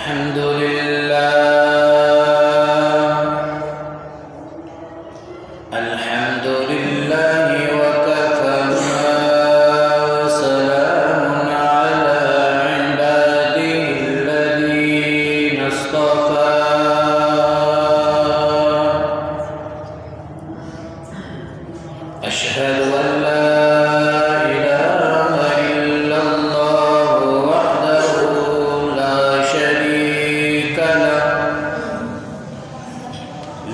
الحمد لله الحمد لله وكفى وسلام على عباده الذين اصطفى أشهد أن لا إله إلا الله وحده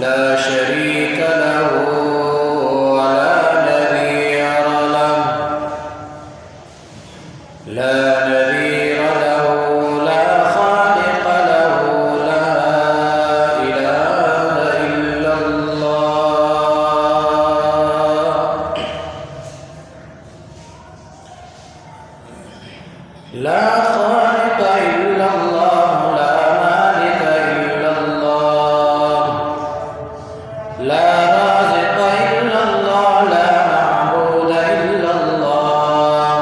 لا شريك له ولا نذير له لا خالق له لا إله إلا الله لا خالق إلا الله لا مالك إلا الله لا رازق إلا الله لا معبود إلا الله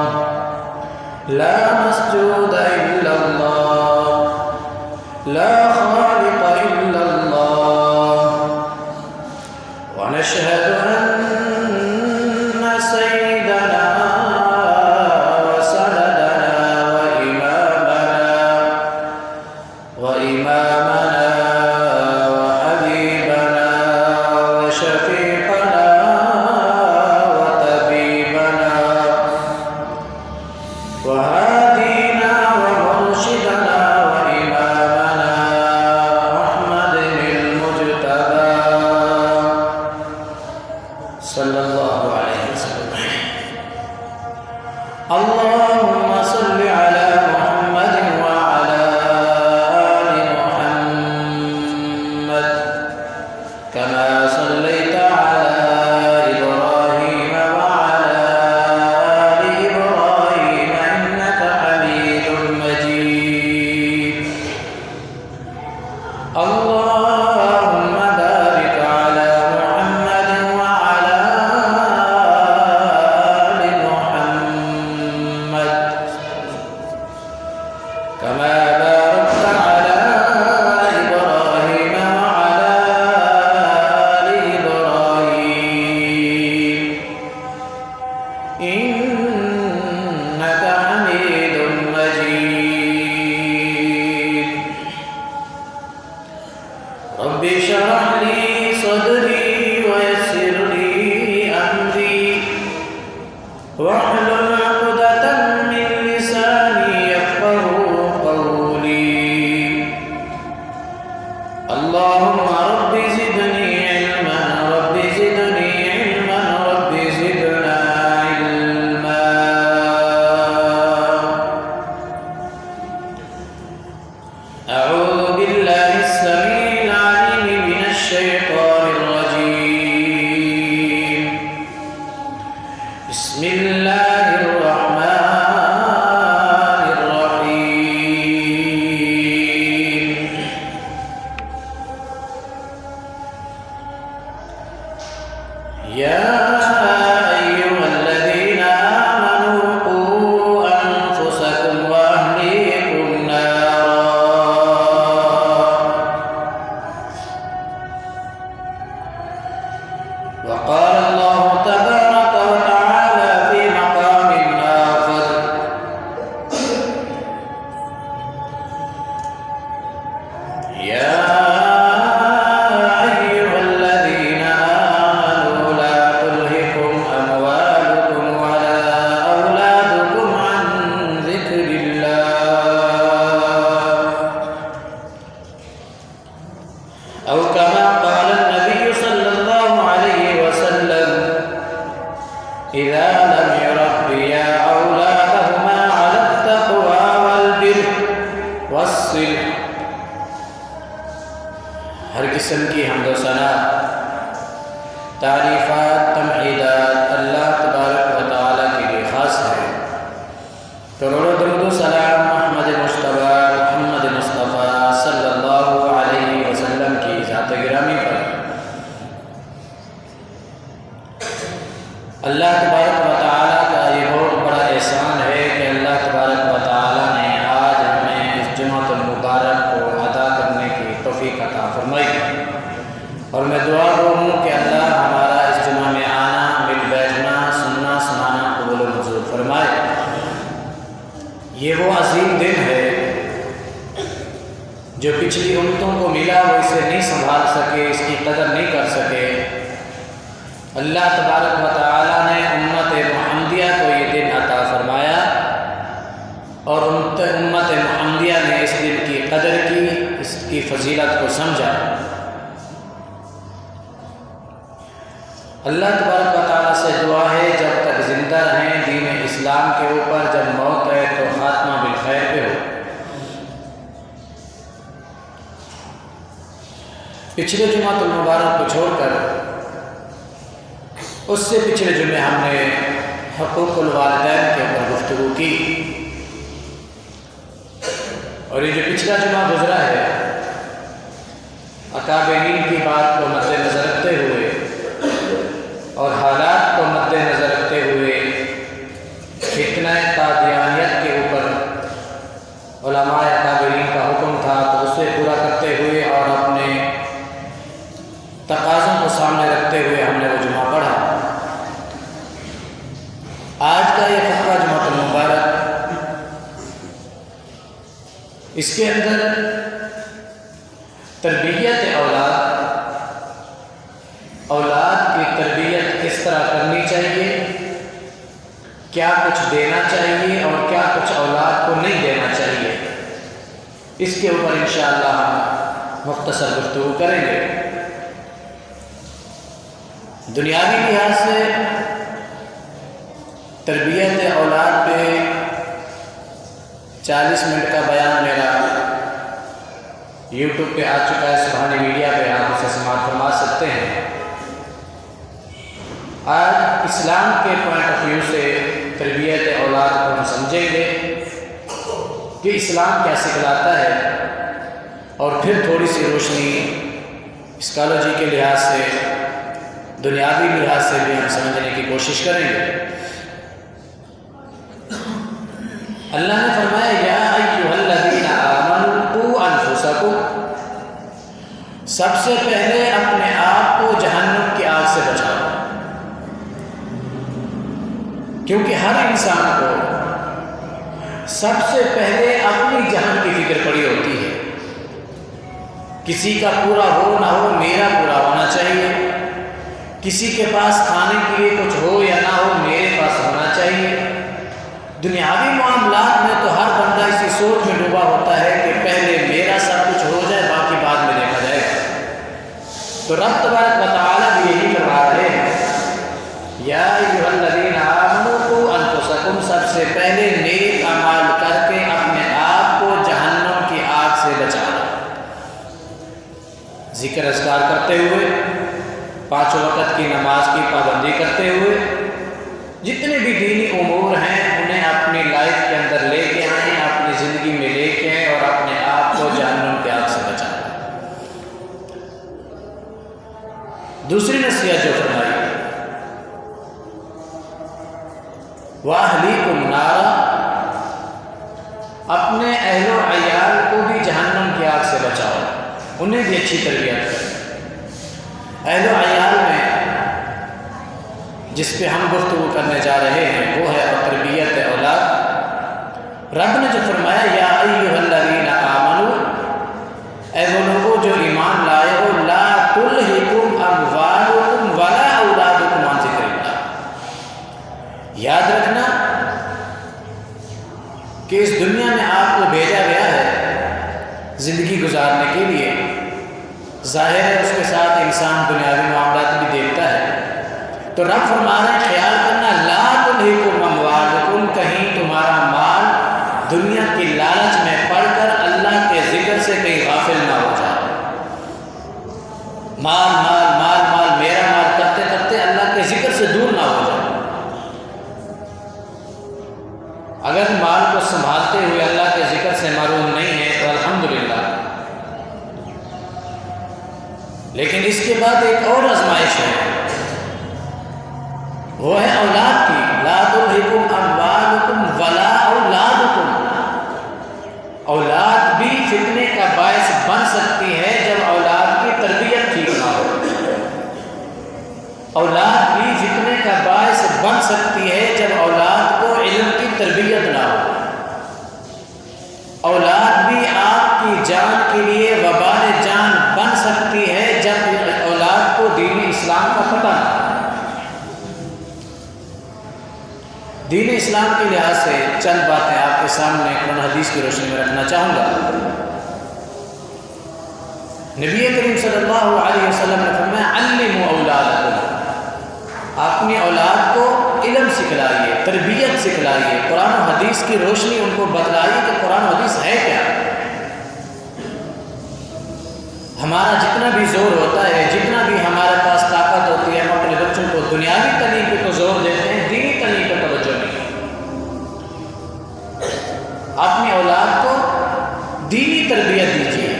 لا مسجود إلا الله لا خالق إلا الله ونشهد أن سيدنا وإمامنا وحبيبنا وشفيقنا وطبيبنا وهادينا ومرشدنا وإمامنا أحمد المجتبى صلى الله عليه وسلم. اللهم صل على محمد وعلى كما صليت على إبراهيم وعلى آل إبراهيم إنك حميد مجيد. اللهم بارك على محمد وعلى آل محمد كما باركت على إبراهيم وعلى إنك حميد مجيد. رب اشرح لي صدري ويسر لي أمري واحلل عقدة من لساني يفقهوا قولي. اللهم رب زدني علما رب زدني علما رب زدنا أعوذ بالله السميع العليم من الشيطان الرجيم. بسم الله الرحمن الرحيم. يا أيها الذين آمنوا قوا أنفسكم وأهليكم وقال الله تبارك وتعالى في مقام آخر: يا أيها الذين آمنوا لا تلهكم أموالكم ولا أولادكم عن ذكر الله أو كما قال النبي صلى الله عليه وسلم: إذا لم يربيا أولادهما على التقوى والبر والصلح. ہر قسم کی حمد و ثنا، تعریفات، تمحیدات اللہ تبارک و تعالیٰ کے لیے خاص ہے. کروڑوں درود و سلام محمد مصطفیٰ صلی اللہ علیہ وسلم کی ذات گرامی پر. اللہ تبارک و تعالیٰ کا یہ بہت بڑا احسان ہے کہ اللہ تبارک و تعالیٰ نے آج ہمیں اس جمعۃ المبارک کو یہ وہ عظیم دن ہے جو پچھلی امتوں کو ملا وہ اسے نہیں سنبھال سکے، اس کی قدر نہیں کر سکے۔ اللہ تبارک و تعالیٰ نے امت محمدیہ کو یہ دن عطا فرمایا اور امت محمدیہ نے اس دن کی قدر کی، اس کی فضیلت کو سمجھا۔ اللہ تبارک و تعالیٰ سے دعا ہے جب تک زندہ رہیں دین اسلام کے اوپر، جب موت ہے تو خاتمہ بالخیر پہ ہو۔ پچھلے جمعۃ المبارک کو چھوڑ کر اس سے پچھلے جمعے ہم نے حقوق الوالدین کے اوپر گفتگو کی، اور یہ جو پچھلا جمعہ گزرا ہے اکابرین کی بات کو مد نظر رکھتے ہوئے اور حالات کو مد نظر رکھتے ہوئے فتنہ قادیانیت کے اوپر علماء اکابرین کا حکم تھا، تو اسے پورا کرتے ہوئے اور اپنے تقاضوں کو سامنے رکھتے ہوئے ہم نے وہ جمعہ پڑھا۔ آج کا یہ خطبہ جمعۃ المبارک، اس کے اندر تربیت اولاد کی تربیت کس طرح کرنی چاہیے، کیا کچھ دینا چاہیے اور کیا کچھ اولاد کو نہیں دینا چاہیے، اس کے اوپر انشاءاللہ ہم مختصر گفتگو کریں گے۔ دنیاوی لحاظ سے تربیت اولاد پہ 40 منٹ کا بیان میرا یوٹیوب پہ آ چکا ہے، سبحانی میڈیا پہ آپ اسے سماعت فرما سکتے ہیں۔ آج اسلام کے پوائنٹ آف ویو سے تربیت اولاد کو ہم سمجھیں گے کہ اسلام کیا سکھلاتا ہے، اور پھر تھوڑی سی روشنی اسکالوجی کے لحاظ سے، دنیاوی لحاظ سے بھی ہم سمجھنے کی کوشش کریں گے۔ اللہ نے فرمایا یا ایھا الذین آمنوا قوا انفسکم، سب سے پہلے اپنے آپ کو جہنم کی آگ سے بچاؤ، کیونکہ ہر انسان کو سب سے پہلے اپنی جان کی فکر پڑی ہوتی ہے۔ کسی کا پورا ہو نہ ہو، میرا پورا ہونا چاہیے، کسی کے پاس کھانے کے لیے کچھ ہو یا نہ ہو، میرے پاس ہونا چاہیے۔ دنیاوی معاملات میں تو ہر بندہ اسی سوچ میں ڈوبا ہوتا ہے کہ پہلے میرا سب کچھ ہو جائے، باقی بعد میں دیکھا جائے گا۔ تو رب تبارک و تعالیٰ بھی یہی فرما رہے ہیں یا ایھا الذین آمنوا قوا انفسکم، سب سے پہلے نیک اعمال کر کے اپنے آپ کو جہنم کی آگ سے بچاؤ۔ ذکر اذکار کرتے ہوئے، 5 وقت کی نماز کی پابندی کرتے ہوئے، جتنے بھی دینی امور ہیں انہیں اپنی لائف کے اندر لے کے آئیں، اپنی زندگی میں لے کے آئیں اور اپنے آپ کو جہنم کی آگ سے بچائیں۔ دوسری نصیحت جو فرمائی وَأَهْلِيكُمْ نَارًا، اپنے اہل و عیال کو بھی جہنم کی آگ سے بچاؤ، انہیں بھی اچھی تربیت کریں۔ اہل و عیال میں جس پہ ہم گفتگو کرنے جا رہے ہیں وہ ہے تربیت اولاد۔ رب نے جو فرمایا یا ایھا الذین آمنوا، اے وہ لوگوں جو ایمان لائے ہو، لا تلہکم اموالکم ولا اولادکم عن ذکر اللہ، یاد رکھنا کہ اس دنیا میں آپ کو بھیجا گیا ہے زندگی گزارنے کے لیے۔ ظاہر ہے اس کے ساتھ انسان دنیاوی معاملات بھی دیکھتا ہے، تو رب فرما رہے ہیں خیال کرنا لا تلہکم اموالکم، کہیں تمہارا مال دنیا کی لالچ میں پڑ کر اللہ کے ذکر سے کہیں غافل نہ ہو جائے۔ مال مال مال مال میرا مال کرتے کرتے اللہ کے ذکر سے دور نہ ہو جائے۔ اگر مال کو سنبھالتے ہوئے اللہ کے ذکر سے محروم نہیں ہے تو الحمدللہ، لیکن اس کے بعد ایک اور آزمائش ہے، وہ ہے اولاد کی۔ لا تلہکم اموالکم ولا اولادکم، اولاد بھی فتنے کا باعث بن سکتی ہے جب اولاد کی تربیت ٹھیک نہ ہو۔ اولاد بھی فتنے کا باعث بن سکتی ہے جب اولاد کو علم کی تربیت نہ ہو۔ کے لیے وبال جان بن سکتی ہے جب اولاد کو دین اسلام کا پتہ نہ ہو۔ دین اسلام کے لحاظ سے چند باتیں آپ کے سامنے قرآن حدیث کی روشنی میں رکھنا چاہوں گا۔ نبی کریم صلی اللہ علیہ وسلم نے فرمایا علموا اولادکم، اپنی اولاد کو علم سکھلائیے، تربیت سکھلائیے، قرآن و حدیث کی روشنی ان کو بتلائیے کہ قرآن و حدیث ہے کیا۔ ہمارا جتنا بھی زور ہوتا ہے، جتنا بھی ہمارے پاس طاقت ہوتی ہے، ہم اپنے بچوں کو دنیاوی تعلیم پہ تو زور دیتے ہیں، دینی تعلیم پہ توجہ نہیں۔ اپنی اولاد کو دینی تربیت دیجیے،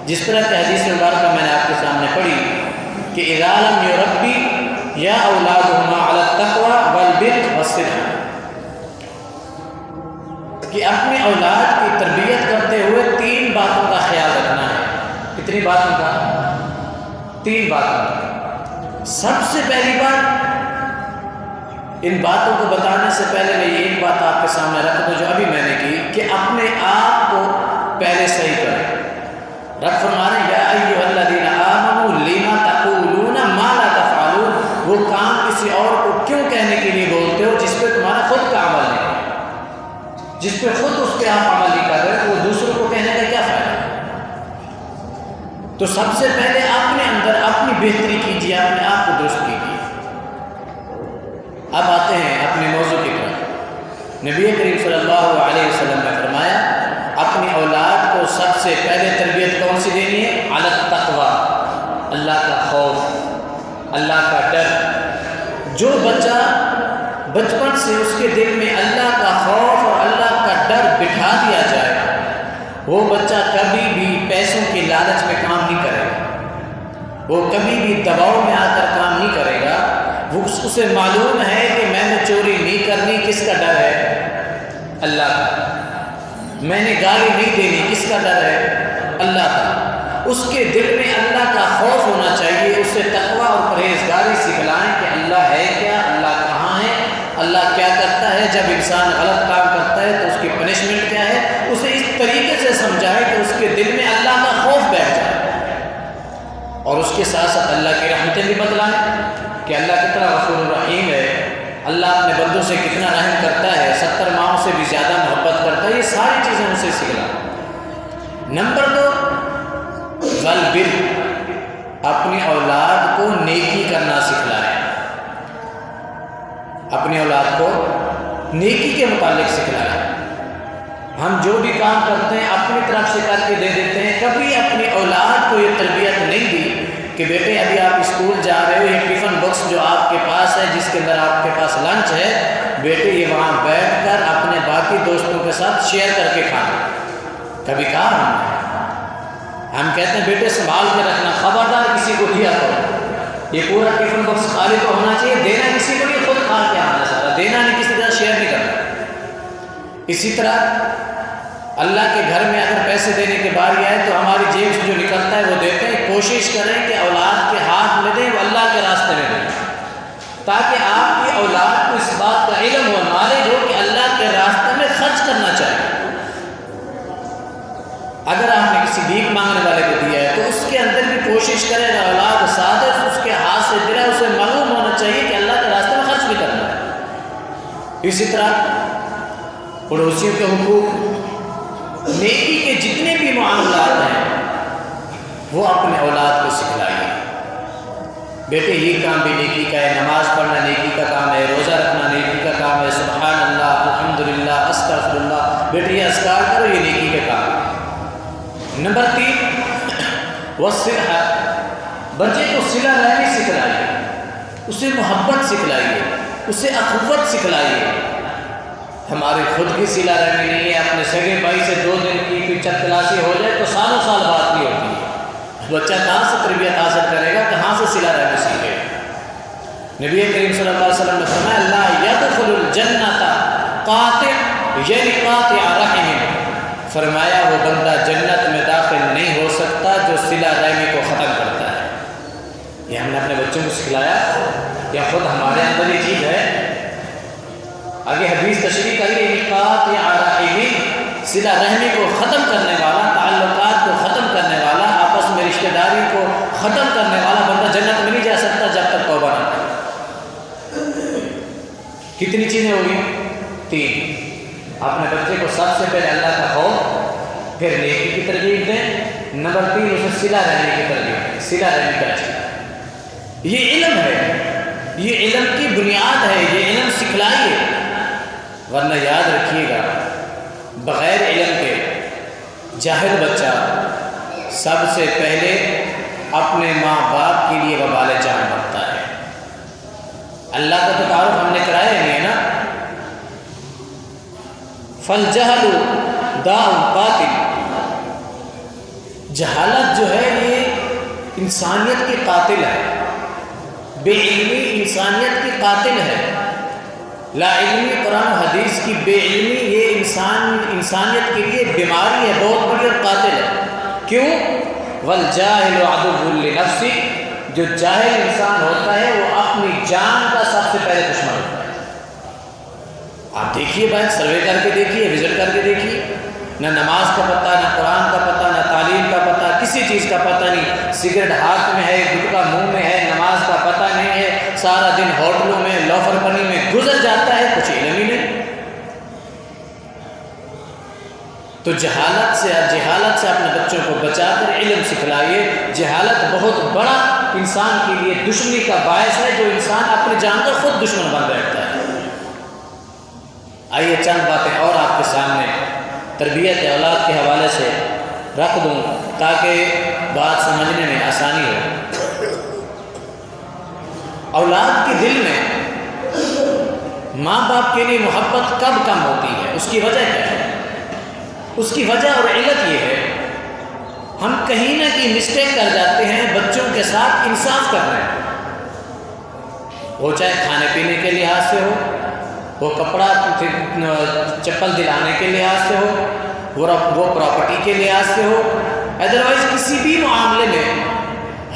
جس طرح کہ حدیث مبارکہ میں نے آپ کے سامنے پڑھی کہ اذا لم یربی یا اولادہما علی التقوی والبر والصلح، کہ اپنی اولاد کی تربیت کرتے ہوئے 3 باتوں کا خیال رکھنا ہے۔ کتنی باتوں کا؟ 3 باتوں کا۔ سب سے پہلی بات، ان باتوں کو بتانے سے پہلے میں یہ ایک بات آپ کے سامنے رکھ دوں جو ابھی میں نے کی، کہ اپنے آپ کو پہلے صحیح کریں۔ رب فرما رہے ہیں یا ایھا الذین آمنوا لما تقولون ما لا تفعلون، وہ کام کسی اور کو کیوں کہنے کے لیے بولتے ہو جس پہ تمہارا خود کا عمل نہیں ہے، جس پہ خود اس پہ آپ عمل نہیں کر رہے تو وہ دوسروں کو کہنے کا کیا فائدہ۔ تو سب سے پہلے اپنے اندر اپنی بہتری کیجیے، اپنے آپ کو درست کیجیے۔ اب آتے ہیں اپنے موضوع کی طرف۔ نبی کریم صلی اللہ علیہ وسلم نے فرمایا اپنی اولاد کو سب سے پہلے تربیت کون سی دینی ہے؟ علی التقوی، اللہ کا خوف، اللہ کا ڈر۔ جو بچہ بچپن سے اس کے دل میں اللہ کا خوف اور اللہ کا ڈر بٹھا دیا جائے، وہ بچہ کبھی بھی پیسوں کی لالچ میں کام نہیں کرے گا، وہ کبھی بھی دباؤ میں آ کر کام نہیں کرے گا۔ وہ اسے معلوم ہے کہ میں نے چوری نہیں کرنی، کس کا ڈر ہے؟ اللہ کا۔ میں نے گالی نہیں دینی، کس کا ڈر ہے؟ اللہ کا۔ اس کے دل میں اللہ کا خوف ہونا چاہیے، اسے تقویٰ اور پرہیزگاری سکھلائیں کہ اللہ ہے کیا، اللہ کہاں ہے، اللہ کیا کرتا ہے، جب انسان غلط کام کرتا ہے تو اس کی پنشمنٹ کیا ہے، اسے اس طریقے سے سمجھائے کہ اس کے دل میں اللہ کا خوف بیٹھ جائے، اور اس کے ساتھ ساتھ اللہ کی رحمتیں بھی بتلائیں کہ اللہ کتنا غفور الرحیم ہے، اللہ اپنے بندوں سے کتنا رحم کرتا ہے، 70 ماؤں سے بھی زیادہ محبت کرتا ہے۔ یہ ساری چیزیں اسے سکھلائیں۔ نمبر 2 والبر، اپنی اولاد کو نیکی کرنا سکھلائیں، اپنی اولاد کو نیکی کے متعلق سکھلائیں۔ ہم جو بھی کام کرتے ہیں اپنی طرف سے کر کے دے دیتے ہیں، کبھی اپنی اولاد کو یہ تربیت نہیں دی کہ بیٹے ابھی آپ اسکول جا رہے ہو، یہ ٹفن باکس جو آپ کے پاس ہے، جس کے اندر آپ کے پاس لنچ ہے، بیٹے یہ وہاں بیٹھ کر اپنے باقی دوستوں کے ساتھ شیئر کر کے کھانا۔ کبھی کہا ہم نے؟ ہم کہتے ہیں بیٹے سنبھال کے رکھنا، خبردار کسی کو دیا کرو، یہ پورا ٹفن باکس خالی تو ہونا چاہیے، دینا کسی کو نہیں، خود کھا کے آنا سارا، دینا نہیں، کسی طرح شیئر نہیں کرنا۔ اسی طرح اللہ کے گھر میں اگر پیسے دینے کے باری آئے تو ہماری جیب سے جو نکلتا ہے وہ دیتے ہیں۔ کوشش کریں کہ اولاد کے ہاتھ میں دیں، وہ اللہ کے راستے میں دیں، تاکہ آپ کی اولاد کو اس بات کا علم ہو، نالج ہو کہ اللہ کے راستے میں خرچ کرنا چاہیے۔ اگر آپ نے کسی بھیک مانگنے والے کو دیا ہے تو اس کے اندر بھی کوشش کریں، اگر اولاد سادہ اس کے ہاتھ سے دلا، اسے معلوم ہونا چاہیے کہ اللہ کے راستے میں خرچ بھی کرنا ہے۔ اسی طرح پڑوسیوں کے حقوق، نیکی کے جتنے بھی معاملات ہیں وہ اپنے اولاد کو سکھلائیے۔ بیٹے یہ کام بھی نیکی کا ہے، نماز پڑھنا نیکی کا کام ہے، روزہ رکھنا نیکی کا کام ہے، سبحان اللہ، الحمدللہ، استغفر اللہ، بیٹے یہ اذکار کرو، یہ نیکی کے کام ہے۔ نمبر 3 والصلح، بچے کو صلہ رحمی سکھلائیے، اسے محبت سکھلائیے، اسے اخوت سکھلائیے۔ ہماری خود کی صلہ رحمی نہیں ہے، اپنے سگے بھائی سے 2 دن کی چت تلاشی ہو جائے تو سالوں سال بات نہیں ہوتی ہے۔ بچہ کہاں سے تربیت حاصل کرے گا، کہاں سے صلہ رحمی سیکھے گا؟ نبی کریم صلی اللہ علیہ وسلم نے فرمایا لا يدخل الجنۃ قاطع یعنی قاطع رحم، فرمایا وہ بندہ جنت میں داخل نہیں ہو سکتا جو صلہ رحمی کو ختم کرتا ہے۔ یہ ہم نے اپنے بچوں کو سکھلایا یا خود ہمارے اندر یہ چیز ہے؟ آگے حدیث تشریح کریے، قاطع رحم، صلہ رحمی کو ختم کرنے والا، تعلقات کو ختم جاری کو ختم کرنے والا بندہ جنت میں نہیں جا سکتا جب تک توبہ نہ کرے۔ کتنی چیزیں ہوگی؟ 3۔ اپنے بچے کو سب سے پہلے اللہ کا خوف، پھر نیکی کی ترغیب دیں، نمبر 3 اسے صلہ رہنے کی ترغیب دیں۔ صلہ رہنے کا چیز یہ علم ہے، یہ علم کی بنیاد ہے، یہ علم سکھلائیے، ورنہ یاد رکھیے گا بغیر علم کے جاہل بچہ سب سے پہلے اپنے ماں باپ کے لیے وبال جان بنتا ہے۔ اللہ کا تو تعارف ہم نے کرایا نہیں ہے نا۔ فَالْجَهْلُ دَاءٌ قَاتِلٌ، جہالت جو ہے یہ انسانیت کی قاتل ہے، بے علمی انسانیت کی قاتل ہے۔ لا علمی قرآن و حدیث کی بے علمی یہ انسانیت کے لیے بیماری ہے، بہت بڑی اور قاتل ہے۔ کیوں؟ وَالْجَاهِلُ عَدُوٌّ لِنَفْسِهِ، جو جاہل انسان ہوتا ہے وہ اپنی جان کا سب سے پہلے دشمن ہوتا ہے۔ آپ دیکھیے بھائی، سروے کر کے دیکھیے، وزٹ کر کے دیکھیے، نہ نماز کا پتہ، نہ قرآن کا پتہ، نہ تعلیم کا پتہ، کسی چیز کا پتہ نہیں، سگریٹ ہاتھ میں ہے، گٹکا منہ میں ہے، نماز کا پتہ نہیں ہے، سارا دن ہوٹلوں میں لوفر پنی میں گزر جاتا ہے، کچھ علم ہی نہیں۔ تو جہالت سے اپنے بچوں کو بچا کر علم سکھلائیے۔ جہالت بہت بڑا انسان کے لیے دشمنی کا باعث ہے، جو انسان اپنی جان کا خود دشمن بن بیٹھتا ہے۔ آئیے چند باتیں اور آپ کے سامنے تربیت اولاد کے حوالے سے رکھ دوں تاکہ بات سمجھنے میں آسانی ہو۔ اولاد کے دل میں ماں باپ کے لیے محبت کب کم ہوتی ہے؟ اس کی وجہ کیا ہے؟ اس کی وجہ اور علت یہ ہے، ہم کہیں نہ کہیں مسٹیک کر جاتے ہیں بچوں کے ساتھ انصاف کرنا ہے، وہ چاہے کھانے پینے کے لحاظ سے ہو، وہ کپڑا چپل دلانے کے لحاظ سے ہو، وہ پراپرٹی کے لحاظ سے ہو، ادروائز کسی بھی معاملے میں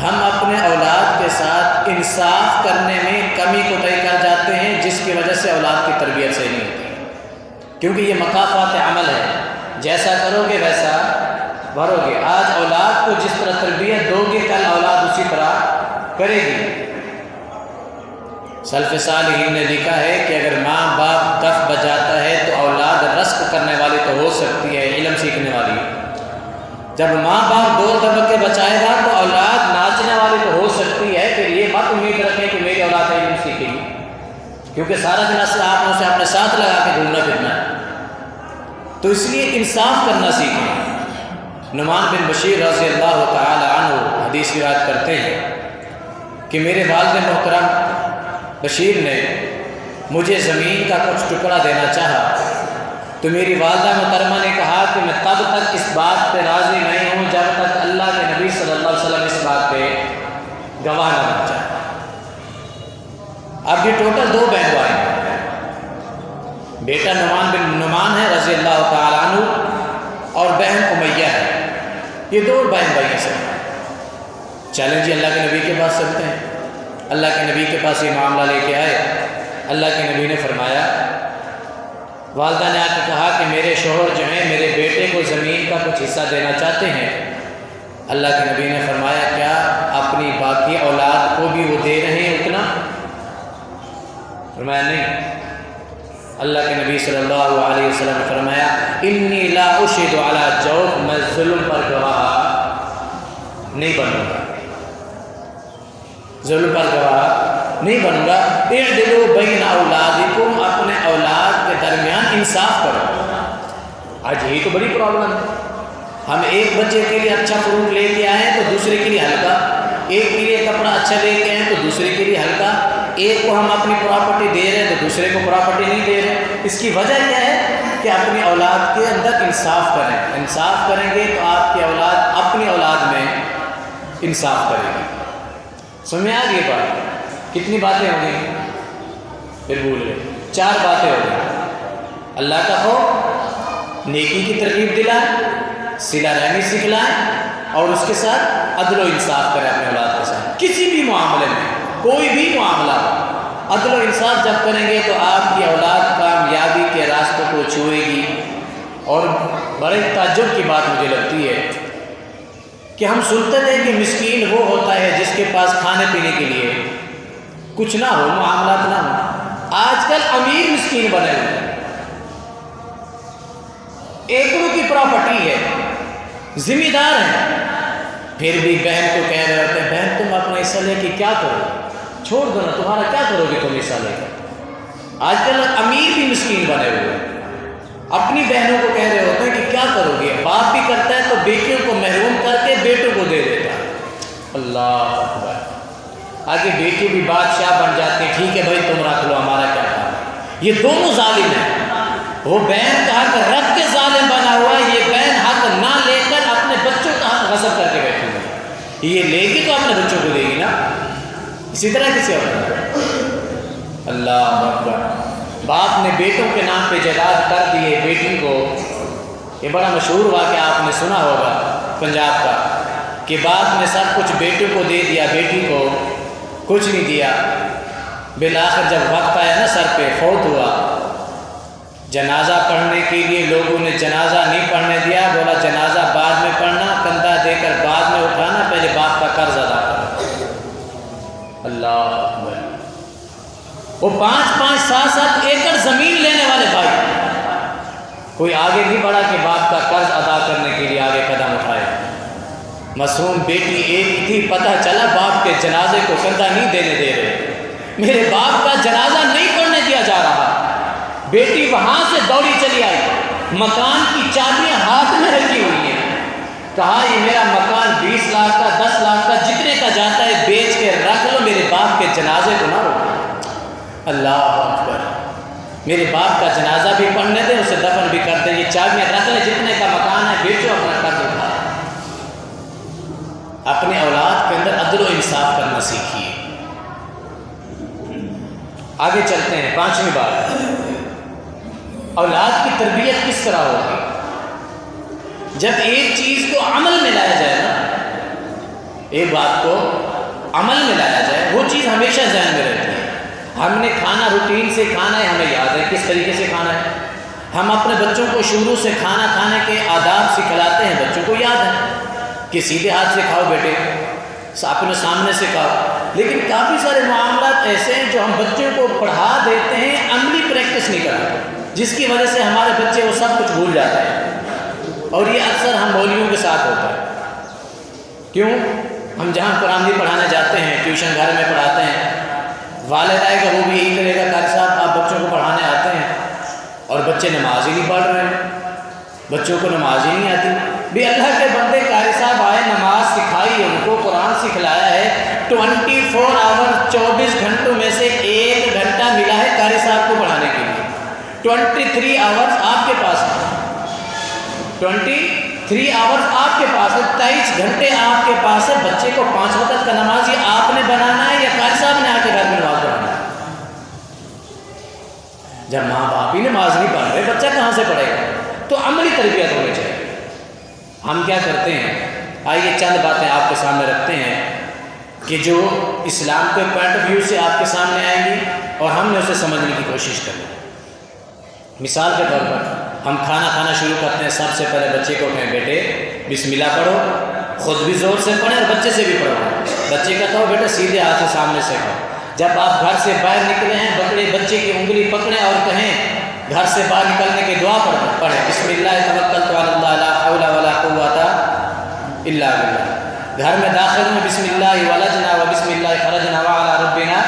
ہم اپنے اولاد کے ساتھ انصاف کرنے میں کمی کوتاہی کر جاتے ہیں، جس کی وجہ سے اولاد کی تربیت صحیح نہیں ہوتی، کیونکہ یہ مکافات عمل ہے، جیسا کرو گے ویسا بھرو گے۔ آج اولاد کو جس طرح تربیت دو گے کل اولاد اسی طرح کرے گی۔ سلف صالحین نے لکھا ہے کہ اگر ماں باپ دف بجاتا ہے تو اولاد رزق کرنے والی تو ہو سکتی ہے، علم سیکھنے والی۔ جب ماں باپ ڈول دبک کے بچائے گا تو اولاد ناچنے والی تو ہو سکتی ہے۔ پھر یہ مت امید رکھیں کہ میری اولاد علم سیکھے گی، کیونکہ سارا دن آپ اسے اپنے ساتھ لگا کے گھومنا پھرنا ہے۔ تو اس لیے انصاف کرنا سیکھیں۔ نعمان بن بشیر رضی اللہ تعالی عنہ حدیث روایت کرتے ہیں کہ میرے والد محترم بشیر نے مجھے زمین کا کچھ ٹکڑا دینا چاہا تو میری والدہ محترمہ نے کہا کہ میں تب تک اس بات پہ راضی نہیں ہوں جب تک اللہ کے نبی صلی اللہ علیہ وسلم اس بات پہ گواہ نہ بن جائے۔ اب یہ ٹوٹل 2 بہن بھائی ہیں، بیٹا نعمان بن نعمان ہے رضی اللہ تعالیٰ عنہ اور بہن امیہ ہے، یہ 2 بہن بھائی ہیں سر۔ چلیں جی اللہ کے نبی کے پاس چلتے ہیں۔ اللہ کے نبی کے پاس یہ معاملہ لے کے آئے۔ اللہ کے نبی نے فرمایا، والدہ نے آ کے کہا کہ میرے شوہر جو ہیں میرے بیٹے کو زمین کا کچھ حصہ دینا چاہتے ہیں۔ اللہ کے نبی نے فرمایا کیا اپنی باقی اولاد کو بھی وہ دے رہے ہیں اتنا؟ فرمایا نہیں۔ اللہ کے نبی صلی اللہ علیہ وسلم نے فرمایا انی لا اشہد علی جوف، میں ظلم پر گواہ نہیں بنوں گا، ظلم پر گواہ نہیں بنوں گا۔ اعدلوا بین اولادکم، اپنے اولاد کے درمیان انصاف کرو۔ آج یہی تو بڑی پرابلم ہے، ہم ایک بچے کے لیے اچھا فروٹ لے کے آئے تو دوسرے کے لیے ہلکا، ایک کے لیے کپڑا اچھا لے کے آئے تو دوسرے کے لیے ہلکا، ایک کو ہم اپنی پراپرٹی دے رہے ہیں تو دوسرے کو پراپرٹی نہیں دے رہے۔ اس کی وجہ کیا ہے کہ اپنی اولاد کے اندر انصاف کریں۔ انصاف کریں گے تو آپ کی اولاد اپنی اولاد میں انصاف کرے گی۔ سمجھ آ گئی بات؟ کتنی باتیں ہو گئی؟ پھر بھول گئے، 4 باتیں ہو گئی۔ اللہ کا خوف، نیکی کی ترغیب دلائیں، صلہ رحمی سکھلائیں، اور اس کے ساتھ عدل و انصاف کریں اپنے اولاد کے ساتھ۔ کسی بھی معاملے میں، کوئی بھی معاملہ ہو، عدل و انصاف جب کریں گے تو آپ کی اولاد کامیابی کے راستوں کو چھوئے گی۔ اور بڑے تعجب کی بات مجھے لگتی ہے کہ ہم سنتے تھے کہ مسکین وہ ہوتا ہے جس کے پاس کھانے پینے کے لیے کچھ نہ ہو، معاملات نہ ہو۔ آج کل امیر مسکین بنے ہوئے، ایکڑوں کی پراپرٹی ہے، ذمہ دار ہیں، پھر بھی بہن کو کہہ رہے ہوتے ہیں بہن تم اپنا حصہ لے کے کیا کرو، چھوڑ دو نا، تمہارا کیا کرو گے تم حصہ لے کر۔ آج کل امیر بھی مسکین بنے ہوئے ہیں، اپنی بہنوں کو کہہ رہے ہوتے ہیں کہ کیا کرو گے، باپ بھی کرتا ہے تو بیٹیوں کو محروم کر کے بیٹوں کو دے دیتا ہے۔ اللہ اکبر، آگے بیٹی بھی بادشاہ بن جاتے ہیں، ٹھیک ہے بھائی تم رکھ لو، ہمارا کیا کام ہے۔ یہ دونوں ظالم ہیں، وہ بہن کا حق رکھ کے ظالم بنا ہوا ہے، یہ بہن حق نہ لے کر اپنے بچوں کا حق غصب کر کے بیٹھی ہے۔ یہ لے گی تو اپنے بچوں کو دے گی نا، اسی طرح کسی اور۔ اللہ اکبر، باپ نے بیٹوں کے نام پہ جائیداد کر دیے بیٹی کو۔ یہ بڑا مشہور واقعہ آپ نے سنا ہوگا پنجاب کا، کہ باپ نے سب کچھ بیٹوں کو دے دیا، بیٹی کو کچھ نہیں دیا۔ بالآخر جب وقت آیا نا، سر پہ فوت ہوا، جنازہ پڑھنے کے لیے لوگوں نے جنازہ نہیں پڑھنے دیا، بولا جنازہ بعد میں پڑھنا، کندھا دے کر بعد میں اٹھانا، پہلے باپ کا قرض ادا کرو۔ اللہ اکبر، وہ 5-5 7-7 ایکڑ زمین لینے والے بھائی، کوئی آگے نہیں بڑھا کہ باپ کا قرض ادا کرنے کے لیے آگے قدم اٹھائے۔ معصوم بیٹی ایک تھی، پتہ چلا باپ کے جنازے کو کندھا نہیں دینے دے رہے، میرے باپ کا جنازہ نہیں پڑھنے دیا جا رہا۔ بیٹی وہاں سے دوڑی چلی آئی، مکان کی چابیاں ہاتھ میں رکھی ہوئی ہیں، کہا یہ میرا مکان 20 لاکھ کا 10 لاکھ کا جتنے کا جاتا ہے بیچ کے رکھ لو، میرے باپ کے جنازے کو نہ روکو۔ اللہ اکبر، میرے باپ کا جنازہ بھی پڑھنے دیں، اسے دفن بھی کر دیں، یہ چابیاں رکھ لیں، جتنے کا مکان ہے بیچو، اپنا قرض اٹھاؤ۔ اپنے اولاد کے اندر عدل و انصاف کرنا سیکھیے۔ آگے چلتے ہیں، 5ویں بات، اولاد کی تربیت کس طرح ہوگی؟ جب ایک چیز کو عمل میں لایا جائے نا، ایک بات کو عمل میں لایا جائے، وہ چیز ہمیشہ ذہن میں رہتی ہے۔ ہم نے کھانا روٹین سے کھانا ہے، ہمیں یاد ہے کس طریقے سے کھانا ہے۔ ہم اپنے بچوں کو شروع سے کھانا کھانے کے آداب سکھلاتے ہیں، بچوں کو یاد ہے کہ سیدھے ہاتھ سے کھاؤ بیٹے، اپنے سامنے سے کھاؤ۔ لیکن کافی سارے معاملات ایسے ہیں جو ہم بچوں کو پڑھا دیتے ہیں، عملی پریکٹس نہیں کراتے، جس کی وجہ سے ہمارے بچے وہ سب کچھ بھول جاتے ہیں، اور یہ اکثر ہم مولویوں کے ساتھ ہوتا ہے۔ کیوں؟ ہم جہاں قرآن بھی پڑھانے جاتے ہیں، ٹیوشن گھر میں پڑھاتے ہیں، والد آئے گا وہ بھی یہی کرے گا، قاری صاحب آپ بچوں کو پڑھانے آتے ہیں، اور بچے نماز ہی نہیں پڑھ رہے ہیں، بچوں کو نماز ہی نہیں آتی۔ بھی اللہ کے بندے، قاری صاحب آئے، نماز سکھائی، ان کو قرآن سکھلایا ہے، 24 آور 24 گھنٹوں میں سے 1 گھنٹہ ملا ہے قاری صاحب کو پڑھانے کے لیے۔ 23 آورز آپ کے پاس ہے، 23 آورز آپ کے پاس ہے، 23 گھنٹے آپ کے پاس ہے۔ بچے کو 5 وقت کا نماز یہ آپ نے بنانا ہے یا قاری صاحب نے آ کے گھر میں نماز پڑھانا ہے؟ جب ماں باپ ہی نماز نہیں پڑھ رہے، بچہ کہاں سے پڑھے گا؟ تو عملی تربیت ہونی چاہیے۔ ہم کیا کرتے ہیں؟ آئیے چند باتیں آپ کے سامنے رکھتے ہیں کہ جو اسلام کے پوائنٹ آف ویو سے آپ کے سامنے آئیں گی، اور ہم نے اسے سمجھنے کی کوشش کریں۔ مثال کے طور پر ہم کھانا کھانا شروع کرتے ہیں، سب سے پہلے بچے کو کہیں بیٹے بسم اللہ پڑھو، خود بھی زور سے پڑھیں اور بچے سے بھی پڑھو۔ بچے کا کہو بیٹا سیدھے ہاتھ سے سامنے سے کھاؤ۔ جب آپ گھر سے باہر نکلے ہیں، بچے کی انگلی پکڑیں اور کہیں گھر سے باہر نکلنے کی دعا پڑھیں، بسم اللہ توکلت علی اللہ لا حول ولا قوت الا باللہ۔ گھر میں داخل میں بسم اللہ ولجنا و بسم اللہ خرجنا وعلی ربنا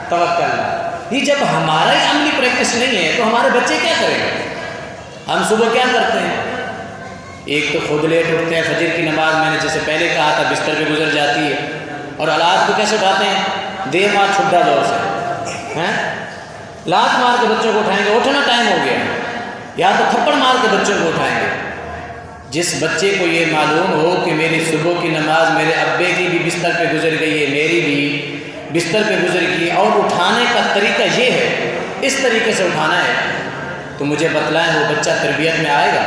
توکلنا۔ یہ جب ہمارا ہی عملی پریکٹس نہیں ہے تو ہمارے بچے کیا کریں گے؟ ہم صبح کیا کرتے ہیں؟ ایک تو خود لیٹ اٹھتے ہیں، فجر کی نماز میں نے جیسے پہلے کہا تھا بستر پہ گزر جاتی ہے، اور اولاد کو کیسے اٹھاتے ہیں؟ دے مار چھٹا زور سے، لات مار کے بچوں کو اٹھائیں گے، اٹھنا ٹائم ہو گیا، یا تو تھپڑ مار کے بچوں کو اٹھائیں گے۔ جس بچے کو یہ معلوم ہو کہ میری صبح کی نماز میرے ابے کی بھی بستر پہ گزر گئی ہے، میری بھی بستر پہ گزر گئی، اور اٹھانے کا طریقہ یہ ہے، اس طریقے سے اٹھانا ہے، تو مجھے بتلائیں وہ بچہ تربیت میں آئے گا؟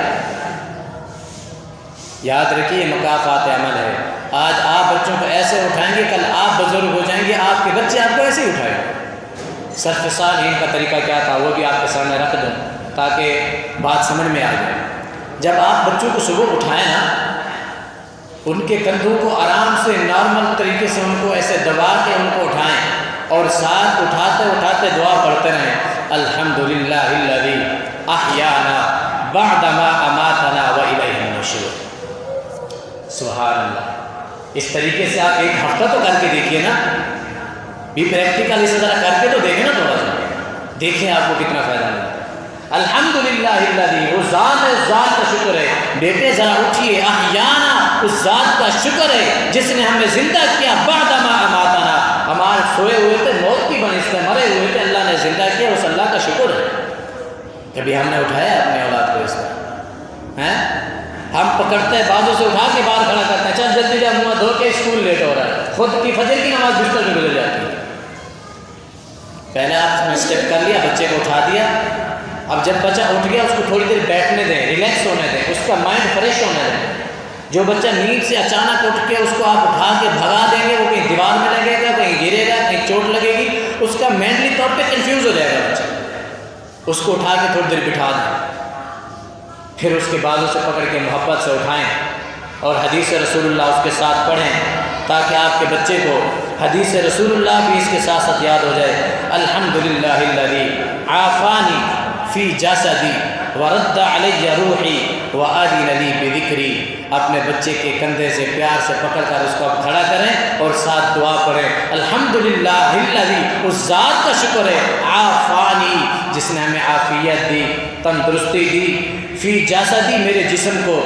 یاد رکھیے مکافات عمل ہے۔ آج آپ بچوں کو ایسے اٹھائیں گے، کل آپ بزرگ ہو جائیں گے، آپ کے بچے آپ کو ایسے ہی اٹھائیں گے۔ سلف صالحین کا طریقہ کیا تھا وہ بھی آپ کے سامنے رکھ دوں تاکہ بات سمجھ میں آ جائے۔ جب آپ بچوں کو صبح اٹھائیں نا، ان کے کندھوں کو آرام سے نارمل طریقے سے ان کو ایسے دبا کے ان کو اٹھائیں اور ساتھ اٹھاتے اٹھاتے دعا پڑھتے رہیں، الحمدللہ الذی احیانا بعدما اماتنا والیہ النشور۔ سبحان اللہ۔ اس طریقے سے آپ ایک ہفتہ تو کر کے دیکھیے نا، بھی پریکٹیکل اس طرح کر کے تو دیکھیں نا، تھوڑا سا دیکھیں آپ کو کتنا فائدہ ملتا ہے۔ الحمدللہ الذی، وہ ذات ہے، ذات کا شکر ہے۔ بیٹے ذرا اٹھیے، احیانا، اس ذات کا شکر ہے جس نے ہمیں زندہ کیا، بعدما اماتنا، ہمارے سوئے ہوئے تھے، موت کی بنسبت مرے ہوئے تھے، اللہ نے زندہ کیا، اس اللہ کا شکر ہے۔ کبھی ہم نے اٹھایا اپنے اولاد کو اس طرح ہیں؟ ہم پکڑتے ہیں بازو سے اٹھا کے باہر کھڑا کرتے ہیں، چل جلدی جا، منہ دھو کے اسکول لیٹ ہو رہا ہے، خود کی فجر کی نماز بستر میں گزر جاتی ہے۔ پہلے آپ نے اسٹیپ کر لیا، بچے کو اٹھا دیا، اب جب بچہ اٹھ گیا اس کو تھوڑی دیر بیٹھنے دیں، ریلیکس ہونے دیں، اس کا مائنڈ فریش ہونے دیں۔ جو بچہ نیند سے اچانک اٹھ کے اس کو آپ اٹھا کے بھگا دیں گے، وہ کہیں دیوار میں لگے گا، کہیں گرے گا، کہیں چوٹ لگے گی، اس کا مینٹلی طور پہ کنفیوز ہو جائے گا بچہ۔ اس کو اٹھا کے تھوڑی دیر بٹھا دیں، پھر اس کے بازو سے پکڑ کے محبت سے اٹھائیں اور حدیث رسول اللہ اس کے ساتھ پڑھیں، تاکہ آپ کے بچے کو حدیث رسول اللہ بھی اس کے ساتھ ساتھ یاد ہو جائے۔ الحمدللہ الذی عافانی فی جسدی ورد علی روحی وآذن لی بذکری۔ اپنے بچے کے کندھے سے پیار سے پکڑ کر اس کو کھڑا کریں اور ساتھ دعا پڑھیں، الحمدللہ الذی، اس ذات کا شکر ہے، عافانی، جس نے ہمیں عافیت دی، تندرستی دی، فی جسدی، میرے جسم کو،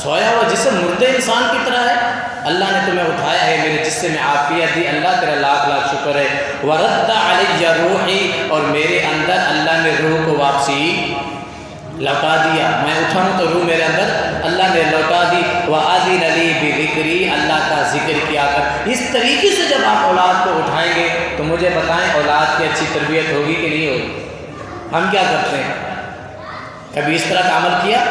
سویا ہوا جسم مردے انسان کی طرح ہے، اللہ نے تمہیں اٹھایا ہے، میرے جسم میں عافیت دی، اللہ تیرا لاکھ لاکھ شکر ہے۔ ورد علی روحی، اور میرے اندر اللہ نے روح کو واپسی لوٹا دیا، میں اٹھا ہوں تو روح میرے اندر اللہ نے لوٹا دی۔ وآذن لی بذکری، اللہ کا ذکر کیا کر۔ اس طریقے سے جب آپ اولاد کو اٹھائیں گے تو مجھے بتائیں اولاد کی اچھی تربیت ہوگی کہ نہیں ہوگی؟ ہم کیا کرتے ہیں؟ کبھی اس طرح کا عمل کیا؟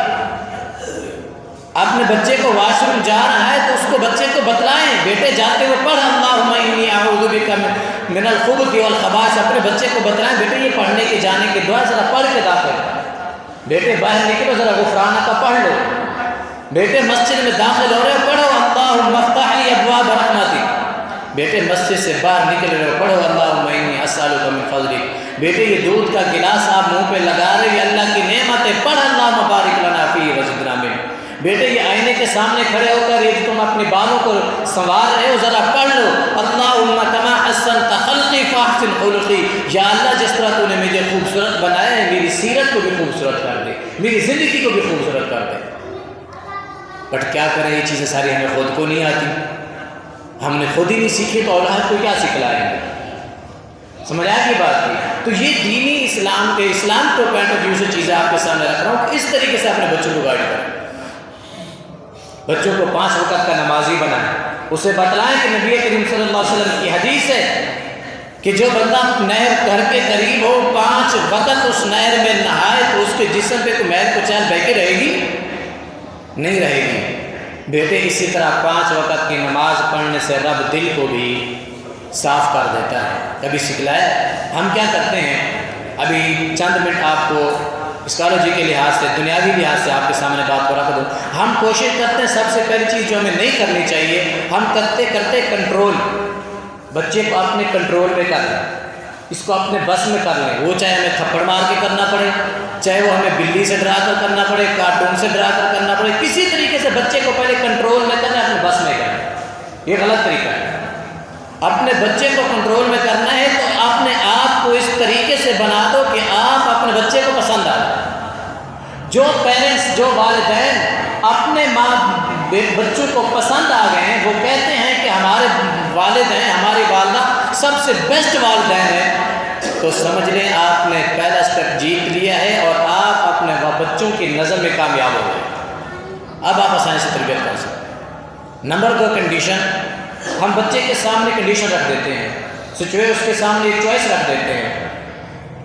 اپنے بچے کو واش روم جا رہا ہے تو اس کو بچے کو بتلائیں، بیٹے جاتے ہوئے پڑھ اللہم انی اعوذ بک من الخبث والخبائث، اپنے بچے کو بتلائیں بیٹے یہ پڑھنے کے جانے کے دعا ذرا پڑھ کے داخل، بیٹے باہر نکلو ذرا غفرانہ کا پڑھ لو، بیٹے مسجد میں داخل ہو رہے ہو پڑھو اللہم افتح لی ابواب رحمتک، بیٹے مسجد سے باہر نکل رہے ہو پڑھو اللہم انی اسألک من فضلک، بیٹے یہ دودھ کا گلاس آپ منہ پہ لگا رہے ہیں اللہ کی نعمت ہے، پڑھ اللہم بارک لنا فیہ وزدنا منہ، بیٹے یہ آئینے کے سامنے کھڑے ہو کر یہ تم اپنے بالوں کو سنوار رہے ہو ذرا پڑھ لو اللہم کما احسنت خلقی فاحسن خلقی، یا اللہ جس طرح تو نے مجھے خوبصورت بنایا ہے میری سیرت کو بھی خوبصورت کر دے، میری زندگی کو بھی خوبصورت کر دے۔ بٹ کیا کریں، یہ چیزیں ساری ہمیں خود کو نہیں آتی، ہم نے خود ہی نہیں سیکھی تو اولاد کو کیا سکھلائیں گے؟ سمجھ آیا کی بات کی؟ تو یہ دینی اسلام کے پوائنٹ آف ویو سے چیزیں آپ کے سامنے رکھ رہا ہوں کہ اس طریقے سے اپنے بچوں کو گائیڈ کریں، بچوں کو 5 وقت کا نمازی بنائیں، اسے بتلائیں کہ نبی کریم صلی اللہ علیہ وسلم کی حدیث ہے کہ جو بندہ نہر گھر کے قریب ہو 5 وقت اس نہر میں نہائے تو اس کے جسم پہ کوئی میل کچیل بہہ کے رہے گی؟ نہیں رہے گی۔ بیٹے اسی طرح 5 وقت کی نماز پڑھنے سے رب دل کو بھی صاف کر دیتا ہے۔ کبھی سکھلایا؟ ہم کیا کرتے ہیں، ابھی چند منٹ آپ کو اسکالوجی کے لحاظ سے، دنیاوی لحاظ سے آپ کے سامنے بات کو رکھ دوں، ہم کوشش کرتے ہیں سب سے پہلی چیز جو ہمیں نہیں کرنی چاہیے، ہم کرتے کنٹرول، بچے کو اپنے کنٹرول میں کر لیں، اس کو اپنے بس میں کر لیں، وہ چاہے ہمیں تھپڑ مار کے کرنا پڑے، چاہے وہ ہمیں بلی سے ڈرا کر کرنا پڑے، کارٹون سے ڈرا کر کرنا پڑے، کسی طریقے سے بچے کو پہلے کنٹرول میں کرنا ہے، اپنے بس میں کرنا، یہ غلط طریقہ ہے۔ اپنے بچے کو کنٹرول میں کرنا ہے تو اپنے آپ کو اس طریقے سے بنا دو کہ آپ اپنے بچے کو پسند آئے۔ جو پیرنٹس، جو والدین اپنے بچوں کو پسند آ گئے ہیں، وہ کہتے ہیں کہ ہمارے والدین، ہماری والدہ سب سے بیسٹ والدین ہیں، تو سمجھ لیں آپ نے پہلا سٹیپ جیت لیا ہے اور آپ اپنے بچوں کی نظر میں کامیاب ہو گئے۔ اب آپ آسانی سے تربیت کر سکتے ہیں۔ نمبر 2 کنڈیشن، ہم بچے کے سامنے کنڈیشن رکھ دیتے ہیں، سچویشن اس کے سامنے ایک چوائس رکھ دیتے ہیں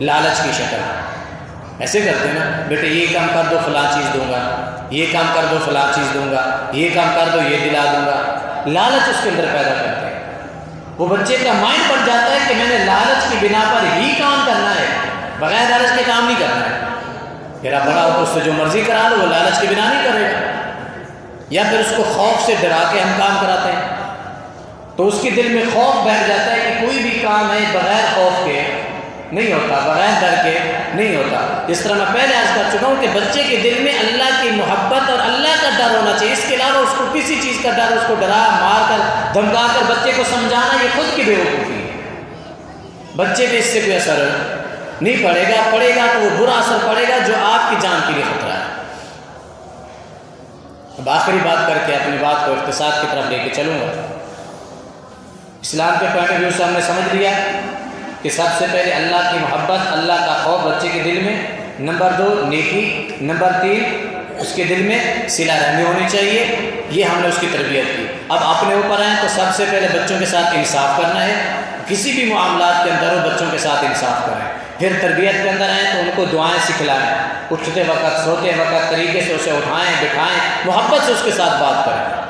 لالچ کی شکل، ایسے کرتے ہیں نا، بیٹے یہ کام کر دو فلاں چیز دوں گا، یہ کام کر دو فلاں چیز دوں گا، یہ کام کر دو یہ دلا دوں گا، لالچ اس کے اندر پیدا کرتے ہیں۔ وہ بچے کا مائنڈ بن جاتا ہے کہ میں نے لالچ کی بنا پر ہی کام کرنا ہے، بغیر لالچ کے کام نہیں کرنا ہے۔ پھر آپ بڑا ہو تو اس سے جو مرضی کرا لو، وہ لالچ کی بنا نہیں کرے گا۔ یا پھر اس کو خوف سے ڈرا کے ہم کام کراتے ہیں، تو اس کے دل میں خوف بیٹھ جاتا ہے کہ کوئی بھی کام ہے بغیر خوف کے نہیں ہوتا، بغیر ڈر کے نہیں ہوتا۔ جس طرح میں پہلے عرض کر چکا ہوں کہ بچے کے دل میں اللہ کی محبت اور اللہ کا ڈر ہونا چاہیے، اس کے علاوہ اس کو کسی چیز کا ڈر، اس کو ڈرا مار کر دھمکا کر بچے کو سمجھانا یہ خود کی بے وقوفی ہے۔ بچے پہ اس سے کوئی اثر نہیں پڑے گا، پڑے گا تو وہ برا اثر پڑے گا جو آپ کی جان کے لیے خطرہ ہے۔ اب آخری بات کر کے اپنی بات کو اقتصاد کی طرف لے کے چلوں گا۔ اسلام کے پوائنٹ آف ویو سے ہم نے سمجھ لیا کہ سب سے پہلے اللہ کی محبت، اللہ کا خوف بچے کے دل میں، نمبر 2 نیکی، نمبر 3 اس کے دل میں صلہ رحمی ہونی چاہیے، یہ ہم نے اس کی تربیت کی۔ اب اپنے اوپر ہیں تو سب سے پہلے بچوں کے ساتھ انصاف کرنا ہے، کسی بھی معاملات کے اندر ہو بچوں کے ساتھ انصاف کریں۔ پھر تربیت کے اندر ہیں تو ان کو دعائیں سکھلائیں، اٹھتے وقت سوتے وقت طریقے سے اسے اٹھائیں بٹھائیں، محبت سے اس کے ساتھ بات کریں۔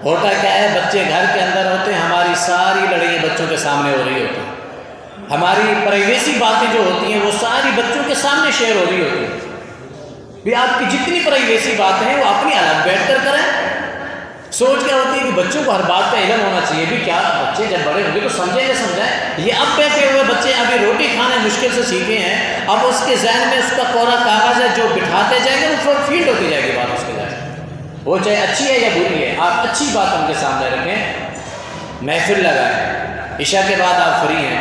ہوتا کیا ہے، بچے گھر کے اندر ہوتے ہیں، ہماری ساری لڑائیاں بچوں کے سامنے ہو رہی ہوتی ہیں، ہماری پرائیویسی باتیں جو ہوتی ہیں وہ ساری بچوں کے سامنے شیئر ہو رہی ہوتی ہیں۔ بھی آپ کی جتنی پرائیویسی باتیں ہیں وہ اپنی الگ بیٹھ کر کریں۔ سوچ کیا ہوتی ہے کہ بچوں کو ہر بات کا علم ہونا چاہیے، بھی کیا بچے جب بڑے ہوں گے تو سمجھیں گے سمجھائیں۔ یہ اب بیٹھے ہوئے بچے ابھی روٹی کھانے مشکل سے سیکھے ہیں، اب اس کے ذہن میں اس کا کوڑا کاغذ ہے، جو بٹھاتے جائیں گے وہ فیلڈ ہوتی جائے گی بات اس کے ذہن میں، وہ چاہے اچھی ہے یا بری ہے۔ آپ اچھی بات ان کے سامنے رکھیں، محفل لگائیں، عشاء کے بعد آپ فری ہیں۔